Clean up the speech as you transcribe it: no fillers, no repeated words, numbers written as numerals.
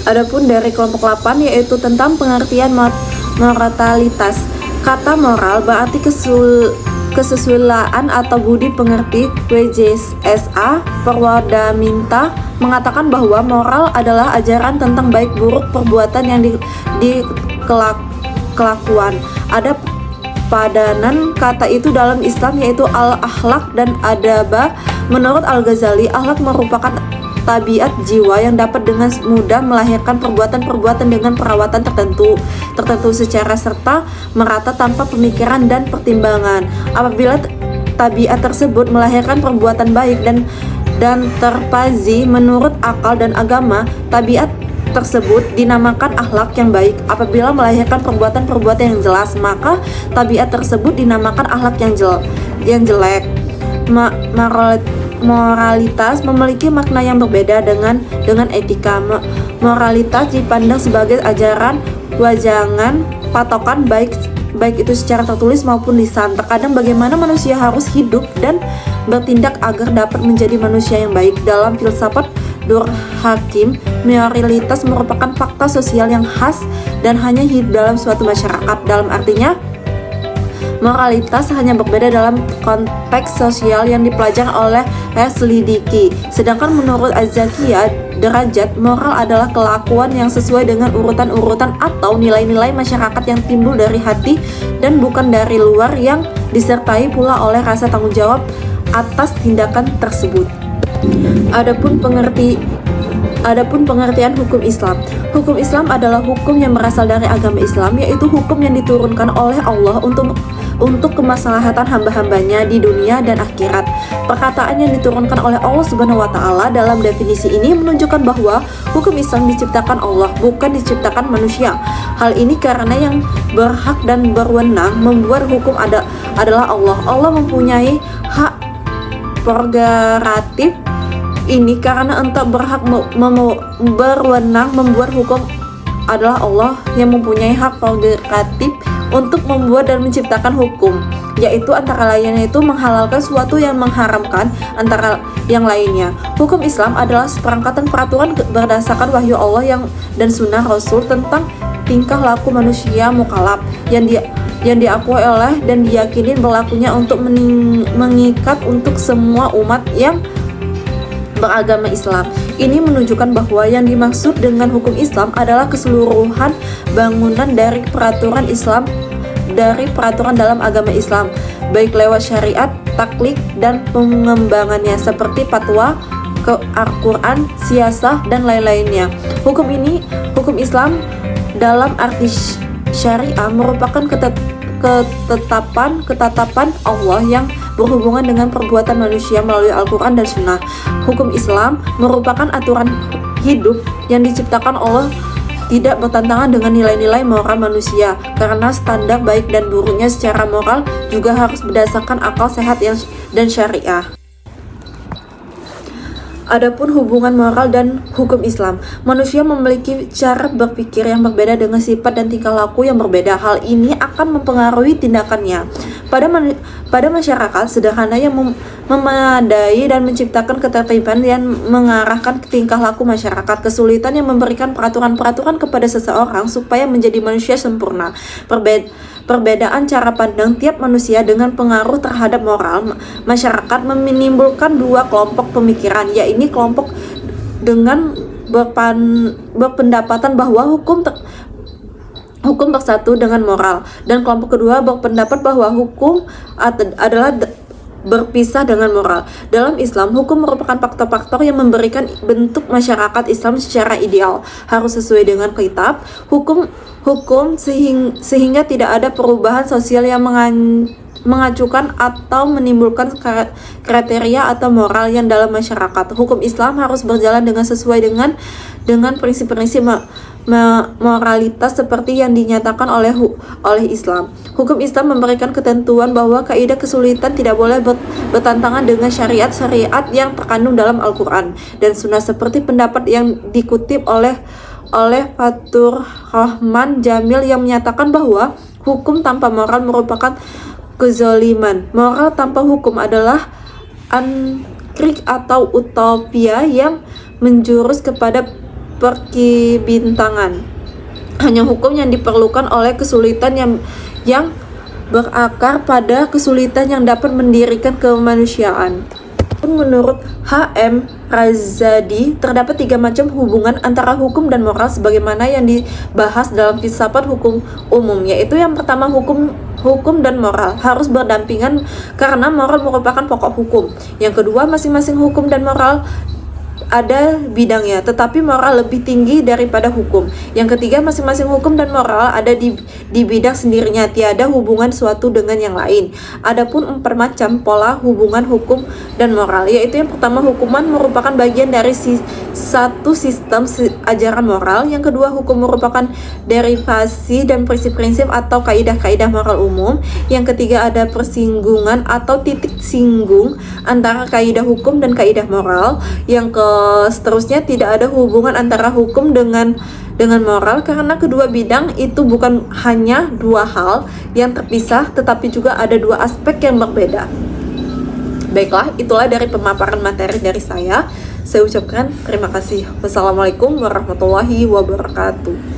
Adapun dari kelompok 8 yaitu tentang pengertian moralitas. Kata moral berarti kesesuaian atau budi pengerti. WJSA Purwadaminta mengatakan bahwa moral adalah ajaran tentang baik buruk perbuatan yang kelakuan. Ada padanan kata itu dalam Islam yaitu al-akhlak dan adaba. Menurut Al-Ghazali, akhlak merupakan tabiat jiwa yang dapat dengan mudah melahirkan perbuatan-perbuatan dengan perawatan tertentu secara serta merata tanpa pemikiran dan pertimbangan. Apabila tabiat tersebut melahirkan perbuatan baik dan terpazi menurut akal dan agama, tabiat tersebut dinamakan akhlak yang baik. Apabila melahirkan perbuatan-perbuatan yang jelas, maka tabiat tersebut dinamakan akhlak yang jelek. Moralitas memiliki makna yang berbeda dengan etika. Moralitas dipandang sebagai ajaran, wajangan, patokan baik itu secara tertulis maupun lisan. Terkadang bagaimana manusia harus hidup dan bertindak agar dapat menjadi manusia yang baik. Dalam filsafat Durkheim, moralitas merupakan fakta sosial yang khas dan hanya hidup dalam suatu masyarakat. Dalam artinya, moralitas hanya berbeda dalam konteks sosial yang dipelajari oleh selidiki. Sedangkan menurut Az-Zakiyah derajat, moral adalah kelakuan yang sesuai dengan urutan-urutan atau nilai-nilai masyarakat yang timbul dari hati dan bukan dari luar, yang disertai pula oleh rasa tanggung jawab atas tindakan tersebut. Adapun pengertian hukum Islam. Hukum Islam adalah hukum yang berasal dari agama Islam, yaitu hukum yang diturunkan oleh Allah untuk kemaslahatan hamba-hambanya di dunia dan akhirat. Perkataan yang diturunkan oleh Allah Subhanahu wa Ta'ala dalam definisi ini menunjukkan bahwa hukum Islam diciptakan Allah, bukan diciptakan manusia. Hal ini karena yang berhak dan berwenang membuat hukum adalah Allah. Allah mempunyai hak prerogatif ini karena entah berhak berwenang membuat hukum adalah Allah yang mempunyai hak prerogatif untuk membuat dan menciptakan hukum, yaitu antara lainnya itu menghalalkan suatu yang mengharamkan antara yang lainnya. Hukum Islam adalah seperangkatan peraturan berdasarkan wahyu Allah dan sunnah Rasul tentang tingkah laku manusia mukallaf yang diakui oleh dan diyakini berlakunya untuk mengikat untuk semua umat yang beragama Islam. Ini menunjukkan bahwa yang dimaksud dengan hukum Islam adalah keseluruhan bangunan dari peraturan dalam agama Islam, baik lewat syariat, taklid, dan pengembangannya seperti fatwa, Al-Quran, siasah, dan lain-lainnya. Hukum Islam dalam arti syariah merupakan ketetapan Allah yang berhubungan dengan perbuatan manusia melalui Al-Quran dan Sunnah. Hukum Islam merupakan aturan hidup yang diciptakan Allah, tidak bertentangan dengan nilai-nilai moral manusia, karena standar baik dan buruknya secara moral juga harus berdasarkan akal sehat dan syariah. Adapun hubungan moral dan hukum Islam, manusia memiliki cara berpikir yang berbeda dengan sifat dan tingkah laku yang berbeda. Hal ini akan mempengaruhi tindakannya. Pada masyarakat sederhana yang memadai dan menciptakan ketertiban yang mengarahkan ke tingkah laku masyarakat, kesulitan yang memberikan peraturan-peraturan kepada seseorang supaya menjadi manusia sempurna. Perbedaan cara pandang tiap manusia dengan pengaruh terhadap moral masyarakat menimbulkan dua kelompok pemikiran, yaitu kelompok dengan berpendapatan bahwa hukum bersatu dengan moral, dan kelompok kedua berpendapat bahwa hukum adalah berpisah dengan moral. Dalam Islam, hukum merupakan faktor-faktor yang memberikan bentuk masyarakat Islam secara ideal, harus sesuai dengan kitab hukum sehingga tidak ada perubahan sosial yang mengacukan atau menimbulkan kriteria atau moral yang dalam masyarakat. Hukum Islam harus berjalan sesuai dengan prinsip-prinsip moralitas seperti yang dinyatakan oleh Islam. Hukum Islam memberikan ketentuan bahwa kaidah kesulitan tidak boleh bertentangan dengan syariat-syariat yang terkandung dalam Al-Quran dan Sunnah, seperti pendapat yang dikutip oleh Fatur Rahman Jamil yang menyatakan bahwa hukum tanpa moral merupakan kezaliman. Moral tanpa hukum adalah anarki atau utopia yang menjurus kepada perkibintangan. Hanya hukum yang diperlukan oleh kesulitan yang berakar pada kesulitan yang dapat mendirikan kemanusiaan. Menurut H.M. Razadi, terdapat 3 macam hubungan antara hukum dan moral sebagaimana yang dibahas dalam filsafat hukum umum, yaitu yang pertama, hukum dan moral harus berdampingan karena moral merupakan pokok hukum. Yang kedua, masing-masing hukum dan moral ada bidangnya, tetapi moral lebih tinggi daripada hukum. Yang ketiga, masing-masing hukum dan moral ada di bidang sendirinya, tiada hubungan suatu dengan yang lain. Adapun 4 macam pola hubungan hukum dan moral, yaitu yang pertama, hukuman merupakan bagian dari satu sistem ajaran moral. Yang kedua, hukum merupakan derivasi dan prinsip-prinsip atau kaidah-kaidah moral umum. Yang ketiga, ada persinggungan atau titik singgung antara kaidah hukum dan kaidah moral. Yang seterusnya, tidak ada hubungan antara hukum dengan moral karena kedua bidang itu bukan hanya 2 hal yang terpisah, tetapi juga ada 2 aspek yang berbeda. Baiklah, itulah dari pemaparan materi dari saya. Saya ucapkan terima kasih. Wassalamualaikum warahmatullahi wabarakatuh.